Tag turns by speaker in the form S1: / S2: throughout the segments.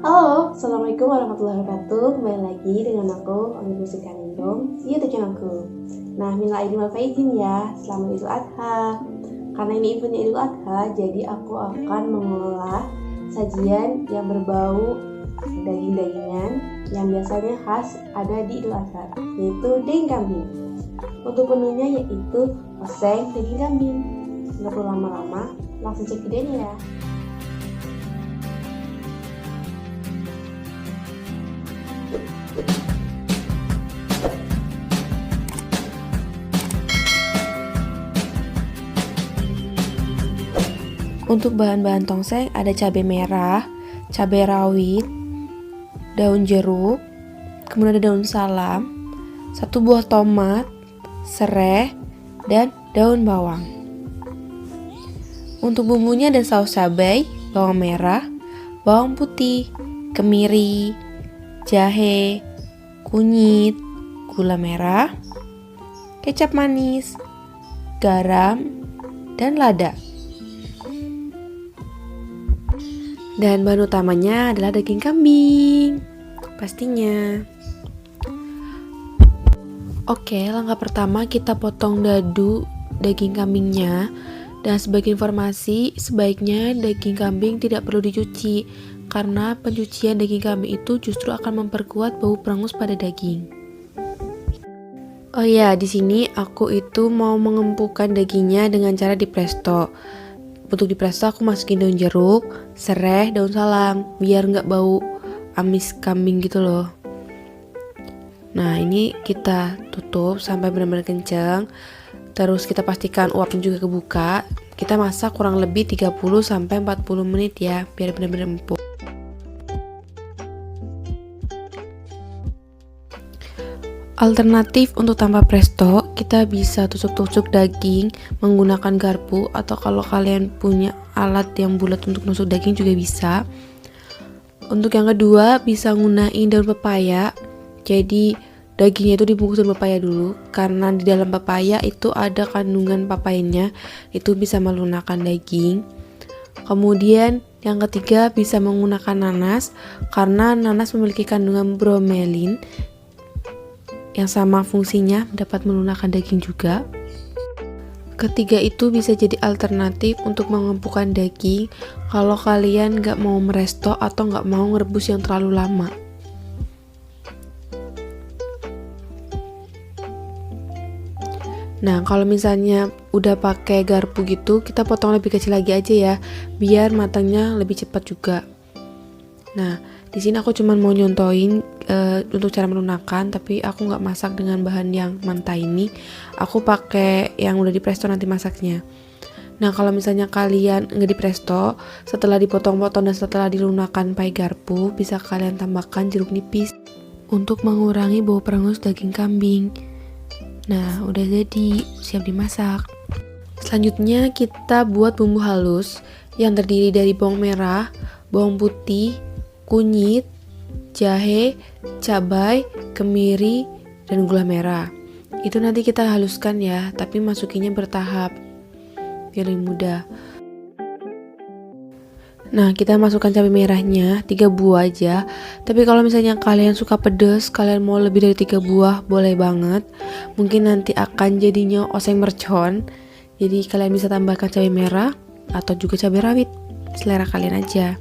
S1: Halo, Assalamualaikum warahmatullahi wabarakatuh. Kembali lagi dengan aku, Oni Musika Nindong, di YouTube channelku. Nah, minal aidin wal faizin ya, selamat Idul Adha. Karena ini eventnya Idul Adha, jadi aku akan mengolah sajian yang berbau daging-dagingan yang biasanya khas ada di Idul Adha, yaitu daging kambing. Untuk menunya yaitu oseng daging kambing. Nggak perlu lama-lama, langsung cek videonya ya. Untuk bahan-bahan tongseng ada cabai merah, cabai rawit, daun jeruk, kemudian ada daun salam, 1 buah tomat, serai, dan daun bawang. Untuk bumbunya ada saus cabai, bawang merah, bawang putih, kemiri, jahe, kunyit, gula merah, kecap manis, garam, dan lada. Dan bahan utamanya adalah daging kambing, pastinya. Oke, langkah pertama kita potong dadu daging kambingnya. Dan sebagai informasi, sebaiknya daging kambing tidak perlu dicuci, karena pencucian daging kambing itu justru akan memperkuat bau perengus pada daging. Oh ya, di sini aku itu mau mengempukkan dagingnya dengan cara di presto. Untuk di presto aku masukin daun jeruk, serai, daun salam, biar nggak bau amis kambing gitu loh. Nah, ini kita tutup sampai benar-benar kencang. Terus kita pastikan uapnya juga kebuka. Kita masak kurang lebih 30-40 menit ya, biar benar-benar empuk. Alternatif untuk tanpa presto, kita bisa tusuk-tusuk daging menggunakan garpu, atau kalau kalian punya alat yang bulat untuk nusuk daging juga bisa. Untuk yang kedua, bisa gunain daun pepaya. Jadi dagingnya itu dibungkus daun pepaya dulu, karena di dalam pepaya itu ada kandungan papainya, itu bisa melunakkan daging. Kemudian yang ketiga, bisa menggunakan nanas, karena nanas memiliki kandungan bromelin yang sama fungsinya dapat melunakkan daging juga. Ketiga itu bisa jadi alternatif untuk mengempukkan daging kalau kalian nggak mau meresto atau nggak mau ngerebus yang terlalu lama. Nah, kalau misalnya udah pakai garpu gitu, kita potong lebih kecil lagi aja ya, biar matangnya lebih cepat juga. Nah, di sini aku cuma mau nyontoin untuk cara melunakkan, tapi aku nggak masak dengan bahan yang mentah ini. Aku pakai yang udah di presto nanti masaknya. Nah, kalau misalnya kalian nggak di presto, setelah dipotong-potong dan setelah dilunakkan pakai garpu, bisa kalian tambahkan jeruk nipis untuk mengurangi bau perengus daging kambing. Nah, udah jadi, siap dimasak. Selanjutnya kita buat bumbu halus yang terdiri dari bawang merah, bawang putih, kunyit, jahe, cabai, kemiri, dan gula merah. Itu nanti kita haluskan ya, tapi masukinnya bertahap biar lebih mudah. Nah, kita masukkan cabai merahnya 3 buah aja. Tapi kalau misalnya kalian suka pedas, kalian mau lebih dari 3 buah, boleh banget. Mungkin nanti akan jadinya oseng mercon. Jadi kalian bisa tambahkan cabai merah atau juga cabai rawit, selera kalian aja.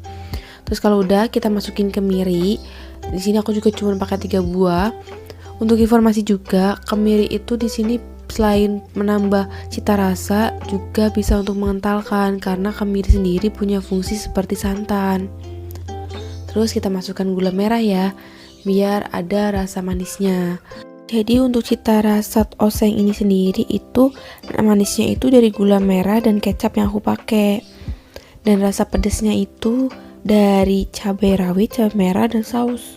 S1: Terus kalau udah, kita masukin kemiri. Di sini aku juga cuma pakai 3 buah. Untuk informasi juga, kemiri itu di sini selain menambah cita rasa, juga bisa untuk mengentalkan, karena kemiri sendiri punya fungsi seperti santan. Terus kita masukkan gula merah ya, biar ada rasa manisnya. Jadi untuk cita rasa oseng ini sendiri itu manisnya itu dari gula merah dan kecap yang aku pakai. Dan rasa pedasnya itu dari cabai rawit, cabai merah, dan saus.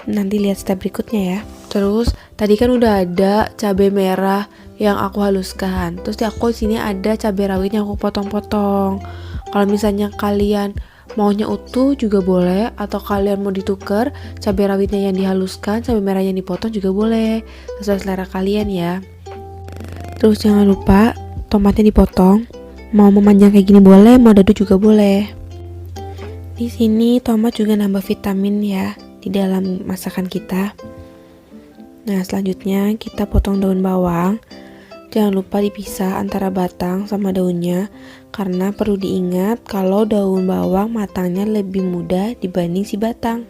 S1: Nanti lihat step berikutnya ya. Terus tadi kan udah ada cabai merah yang aku haluskan. Terus di aku sini ada cabai rawit yang aku potong-potong. Kalau misalnya kalian maunya utuh juga boleh, atau kalian mau ditukar cabai rawitnya yang dihaluskan, cabai merahnya yang dipotong juga boleh, sesuai selera kalian ya. Terus jangan lupa tomatnya dipotong. Mau memanjang kayak gini boleh, mau dadu juga boleh. Di sini tomat juga nambah vitamin ya di dalam masakan kita. Nah, selanjutnya kita potong daun bawang. Jangan lupa dipisah antara batang sama daunnya, karena perlu diingat kalau daun bawang matangnya lebih mudah dibanding si batang.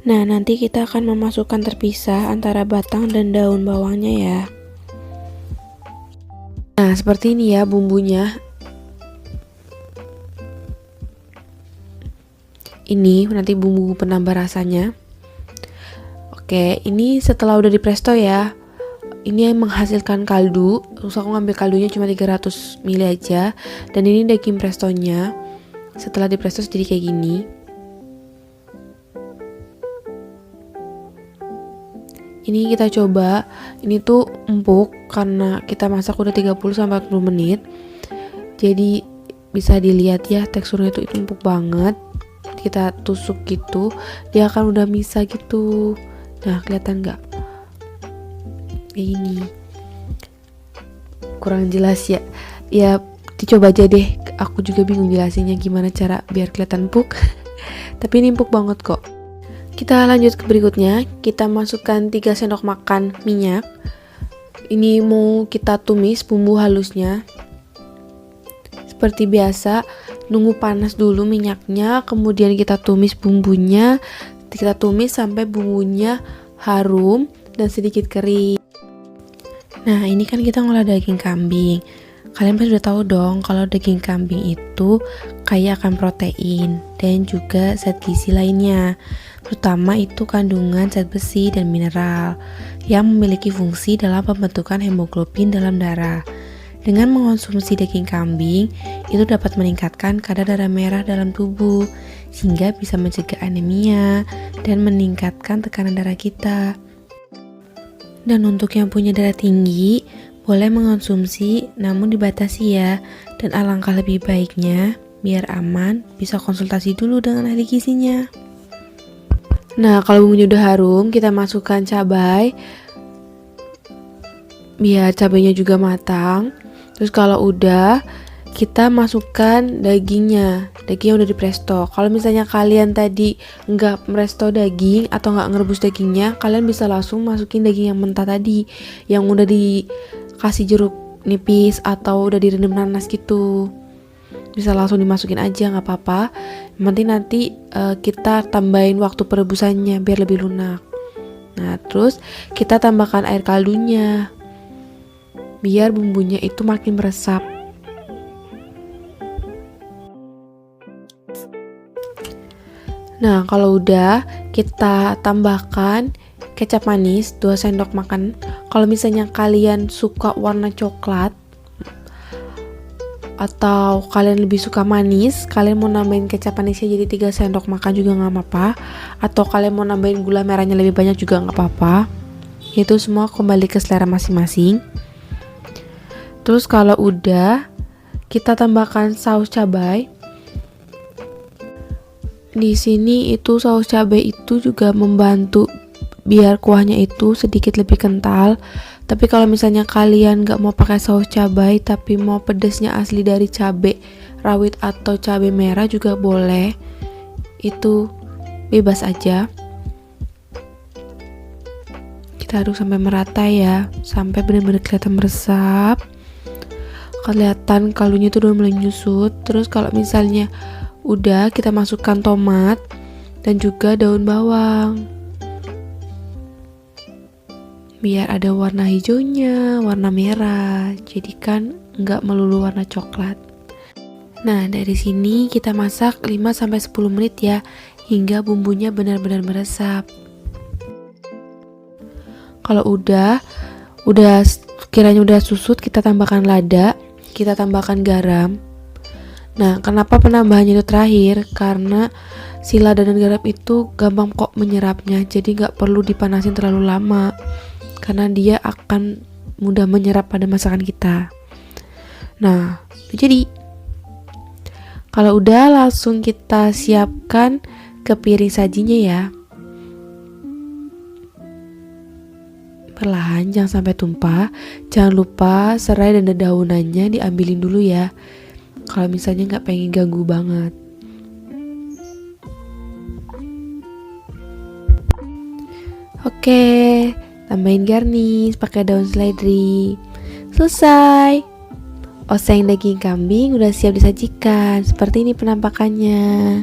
S1: Nah, nanti kita akan memasukkan terpisah antara batang dan daun bawangnya ya. Nah, seperti ini ya bumbunya. Ini nanti bumbu penambah rasanya. Oke, ini setelah udah dipresto ya. Ini yang menghasilkan kaldu. Terus aku ngambil kaldunya cuma 300 ml aja. Dan ini daging prestonya. Setelah dipresto jadi kayak gini. Ini kita coba. Ini tuh empuk karena kita masak udah 30-40 menit. Jadi bisa dilihat ya, teksturnya itu empuk banget. Kita tusuk gitu, dia akan udah bisa gitu. Nah, kelihatan nggak? Kayak gini. Kurang jelas ya. Ya, dicoba aja deh. Aku juga bingung jelasinnya gimana cara biar kelihatan empuk. Tapi ini empuk banget kok. Kita lanjut ke berikutnya. Kita masukkan 3 sendok makan minyak. Ini mau kita tumis bumbu halusnya. Seperti biasa, nunggu panas dulu minyaknya, kemudian kita tumis bumbunya. Kita tumis sampai bumbunya harum dan sedikit kering. Nah, ini kan kita ngolah daging kambing. Kalian pasti udah tahu dong kalau daging kambing itu kaya akan protein dan juga zat gizi lainnya. Terutama itu kandungan zat besi dan mineral yang memiliki fungsi dalam pembentukan hemoglobin dalam darah. Dengan mengonsumsi daging kambing, itu dapat meningkatkan kadar darah merah dalam tubuh, sehingga bisa mencegah anemia dan meningkatkan tekanan darah kita. Dan untuk yang punya darah tinggi, boleh mengonsumsi namun dibatasi ya. Dan alangkah lebih baiknya, biar aman, bisa konsultasi dulu dengan ahli gizinya. Nah, kalau bumbunya udah harum, kita masukkan cabai. Biar cabainya juga matang. Terus kalau udah, kita masukkan dagingnya udah dipresto. Kalau misalnya kalian tadi nggak meresto daging atau nggak ngerebus dagingnya, kalian bisa langsung masukin daging yang mentah tadi, yang udah dikasih jeruk nipis atau udah direndam nanas gitu. Bisa langsung dimasukin aja, nggak apa-apa. Nanti kita tambahin waktu perebusannya biar lebih lunak. Nah, terus kita tambahkan air kaldunya biar bumbunya itu makin meresap. Nah, kalau udah, kita tambahkan kecap manis 2 sendok makan. Kalau misalnya kalian suka warna coklat atau kalian lebih suka manis, kalian mau nambahin kecap manisnya jadi 3 sendok makan juga nggak apa-apa. Atau kalian mau nambahin gula merahnya lebih banyak juga nggak apa-apa. Itu semua kembali ke selera masing-masing. Terus kalau udah, kita tambahkan saus cabai. Di sini itu saus cabai itu juga membantu biar kuahnya itu sedikit lebih kental. Tapi kalau misalnya kalian gak mau pakai saus cabai tapi mau pedasnya asli dari cabai rawit atau cabai merah juga boleh. Itu bebas aja. Kita aduk sampai merata ya, sampai benar-benar kelihatan meresap. Kelihatan kaldunya itu udah mulai nyusut. Terus kalau misalnya udah, kita masukkan tomat dan juga daun bawang biar ada warna hijaunya, warna merah, jadi kan nggak melulu warna coklat. Nah, dari sini kita masak 5-10 menit ya, hingga bumbunya benar-benar meresap. Kalau udah kiranya udah susut, kita tambahkan lada, kita tambahkan garam. Nah, kenapa penambahannya itu terakhir? Karena si lada dan garam itu gampang kok menyerapnya, jadi gak perlu dipanasin terlalu lama, karena dia akan mudah menyerap pada masakan kita. Nah, jadi kalau udah, langsung kita siapkan ke piring sajinya ya. Perlahan, jangan sampai tumpah. Jangan lupa serai dan daunannya diambilin dulu ya. kalau misalnya nggak pengen ganggu banget. Oke, tambahin garnish pakai daun seledri. Selesai. Oseng daging kambing udah siap disajikan. Seperti ini penampakannya.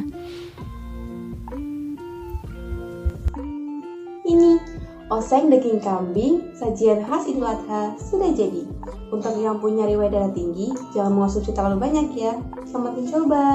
S2: Ini oseng daging kambing, sajian khas Idul Adha sudah jadi. Untuk yang punya riwayat darah tinggi, jangan mengonsumsi terlalu banyak ya. Selamat mencoba.